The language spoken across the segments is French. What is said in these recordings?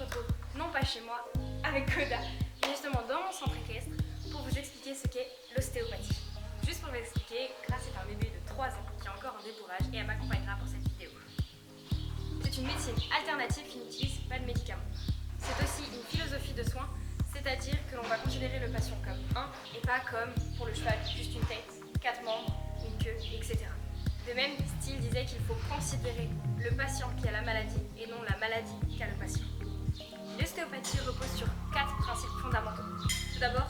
retrouve non pas chez moi, avec Coda, mais justement dans mon centre équestre pour vous expliquer ce qu'est l'ostéopathie. Juste pour vous expliquer, Grace est un bébé de 3 ans qui est encore en débourrage et elle m'accompagnera pour cette vidéo. C'est une médecine alternative qui n'utilise pas de médicaments. C'est aussi une philosophie de soins, c'est-à-dire que l'on va considérer le patient comme un et pas comme pour le cheval, juste une tête, 4 membres, une queue, etc. De même, Steele disait qu'il faut considérer le patient qui a la maladie et non la maladie qu'a le patient. L'ostéopathie repose sur 4 principes fondamentaux. Tout d'abord,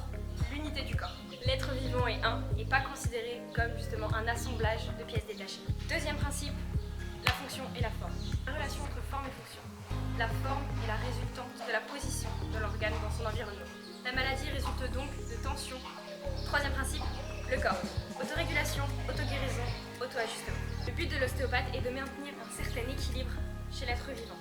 l'unité du corps. L'être vivant est un et pas considéré comme justement un assemblage de pièces détachées. Deuxième principe, la fonction et la forme. La relation entre forme et fonction. La forme est la résultante de la position de l'organe dans son environnement. La maladie résulte donc de tension. Troisième principe, le corps. Autorégulation, autoguérison, auto-ajustement. Le but de l'ostéopathe est de maintenir un certain équilibre chez l'être vivant.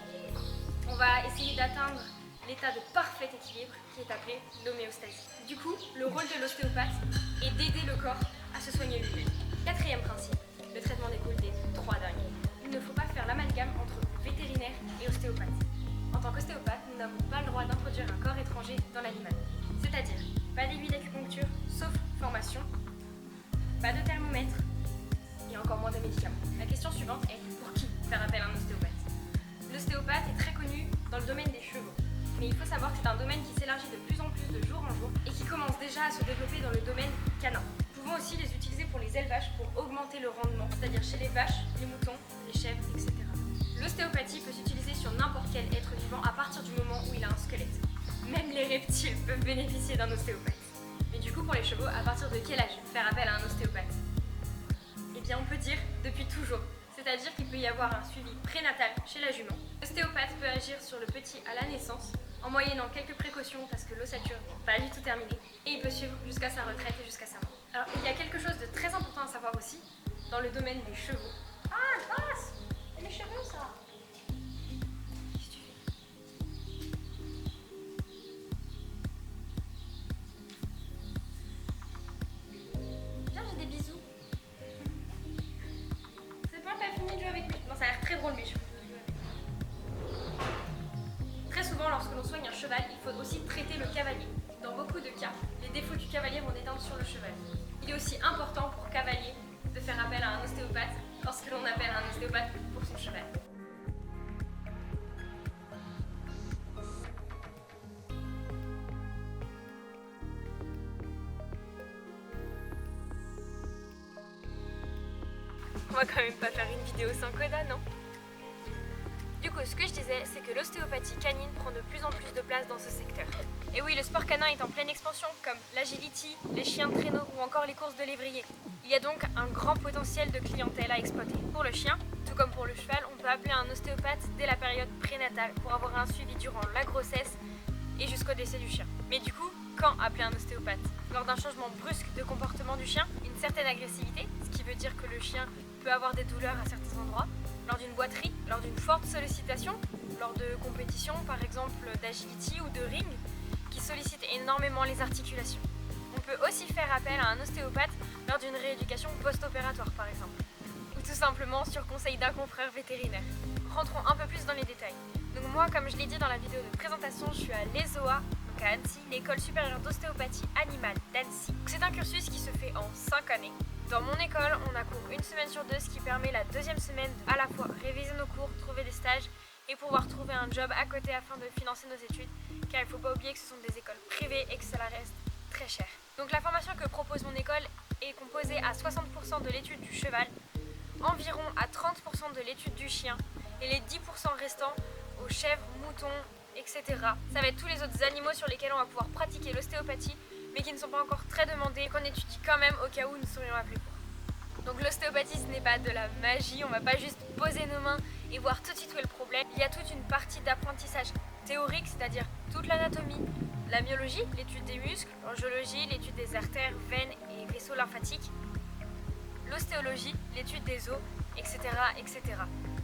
On va essayer d'atteindre l'état de parfait équilibre qui est appelé l'homéostasie. Du coup, le rôle de l'ostéopathe est d'aider le corps à se soigner lui-même. Quatrième principe, le traitement découle des 3 derniers. Il ne faut pas faire l'amalgame entre vétérinaire et ostéopathe. En tant qu'ostéopathe, nous n'avons pas le droit d'introduire un corps étranger dans l'animal. C'est-à-dire, pas d'aiguille d'acupuncture, sauf formation, pas de thermomètre et encore moins de médicaments. La question suivante est, pour qui faire appel à un ostéopathe? L'ostéopathe est très connu dans le domaine des chevaux. Mais il faut savoir que c'est un domaine qui s'élargit de plus en plus de jour en jour et qui commence déjà à se développer dans le domaine canin. Nous pouvons aussi les utiliser pour les élevages pour augmenter le rendement, c'est-à-dire chez les vaches, les moutons, les chèvres, etc. L'ostéopathie peut s'utiliser sur n'importe quel être vivant à partir du moment où il a un squelette. Même les reptiles peuvent bénéficier d'un ostéopathe. Mais du coup, pour les chevaux, à partir de quel âge faire appel à un ostéopathe? Eh bien, on peut dire depuis toujours. C'est-à-dire qu'il peut y avoir un suivi prénatal chez la jument. L'ostéopathe peut agir sur le petit à la naissance, en moyennant quelques précautions parce que l'ossature n'est pas du tout terminée, et il peut suivre jusqu'à sa retraite et jusqu'à sa mort. Alors, il y a quelque chose de très important à savoir aussi dans le domaine des chevaux. Ah, Grace! Et les chevaux, ça! Qu'est-ce que tu fais? Viens, j'ai des bisous. C'est bon, t'as fini de jouer avec lui? Non, ça a l'air très drôle, mes chevaux. Très souvent, lorsque l'on soigne un cheval, il faut aussi traiter le cavalier. Dans beaucoup de cas, les défauts du cavalier vont déteindre sur le cheval. Il est aussi important pour cavalier de faire appel à un ostéopathe lorsque l'on appelle un ostéopathe pour son cheval. On va quand même pas faire une vidéo sans Coda, non? Du coup, ce que je disais, c'est que l'ostéopathie canine prend de plus en plus de place dans ce secteur. Et oui, le sport canin est en pleine expansion, comme l'agility, les chiens de traîneau ou encore les courses de lévrier. Il y a donc un grand potentiel de clientèle à exploiter. Pour le chien, tout comme pour le cheval, on peut appeler un ostéopathe dès la période prénatale pour avoir un suivi durant la grossesse et jusqu'au décès du chien. Mais du coup, quand appeler un ostéopathe? Lors d'un changement brusque de comportement du chien, une certaine agressivité, ce qui veut dire que le chien peut avoir des douleurs à certains endroits, lors d'une boiterie, lors d'une forte sollicitation, lors de compétitions par exemple d'agility ou de ring, qui sollicitent énormément les articulations. On peut aussi faire appel à un ostéopathe lors d'une rééducation post-opératoire par exemple, ou tout simplement sur conseil d'un confrère vétérinaire. Rentrons un peu plus dans les détails. Donc moi, comme je l'ai dit dans la vidéo de présentation, je suis à l'ESOA, donc à Annecy, l'école supérieure d'ostéopathie animale d'Annecy. C'est un cursus qui se fait en 5 années. Dans mon école, on a cours une semaine sur 2, ce qui permet la deuxième semaine de à la fois réviser nos cours, trouver des stages et pouvoir trouver un job à côté afin de financer nos études, car il ne faut pas oublier que ce sont des écoles privées et que cela reste très cher. Donc la formation que propose mon école est composée à 60% de l'étude du cheval, environ à 30% de l'étude du chien et les 10% restants aux chèvres, moutons, etc. Ça va être tous les autres animaux sur lesquels on va pouvoir pratiquer l'ostéopathie, mais qui ne sont pas encore très demandés, qu'on étudie quand même au cas où nous serions appelés pour. Donc l'ostéopathie, ce n'est pas de la magie, on va pas juste poser nos mains et voir tout de suite où est le problème. Il y a toute une partie d'apprentissage théorique, c'est-à-dire toute l'anatomie, la myologie, l'étude des muscles, l'angiologie, l'étude des artères, veines et vaisseaux lymphatiques, l'ostéologie, l'étude des os, etc., etc.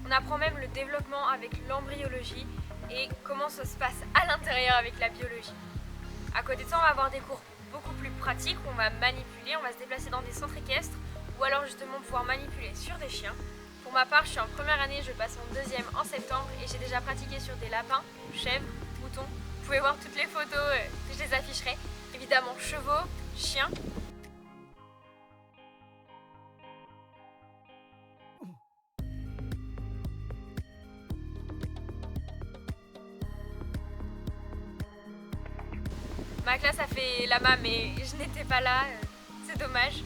On apprend même le développement avec l'embryologie et comment ça se passe à l'intérieur avec la biologie. À côté de ça, on va avoir des cours beaucoup plus pratiques où on va manipuler, on va se déplacer dans des centres équestres ou alors justement pouvoir manipuler sur des chiens. Pour ma part, je suis en première année, je passe en deuxième en septembre et j'ai déjà pratiqué sur des lapins, chèvres, moutons moutons. Vous pouvez voir toutes les photos, je les afficherai. Évidemment, chevaux, chiens. Ma classe a fait l'AMA, mais je n'étais pas là, c'est dommage.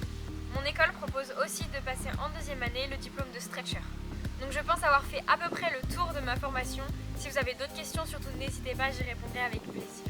Mon école propose aussi de passer en deuxième année le diplôme de stretcher. Donc je pense avoir fait à peu près le tour de ma formation. Si vous avez d'autres questions, surtout n'hésitez pas, j'y répondrai avec plaisir.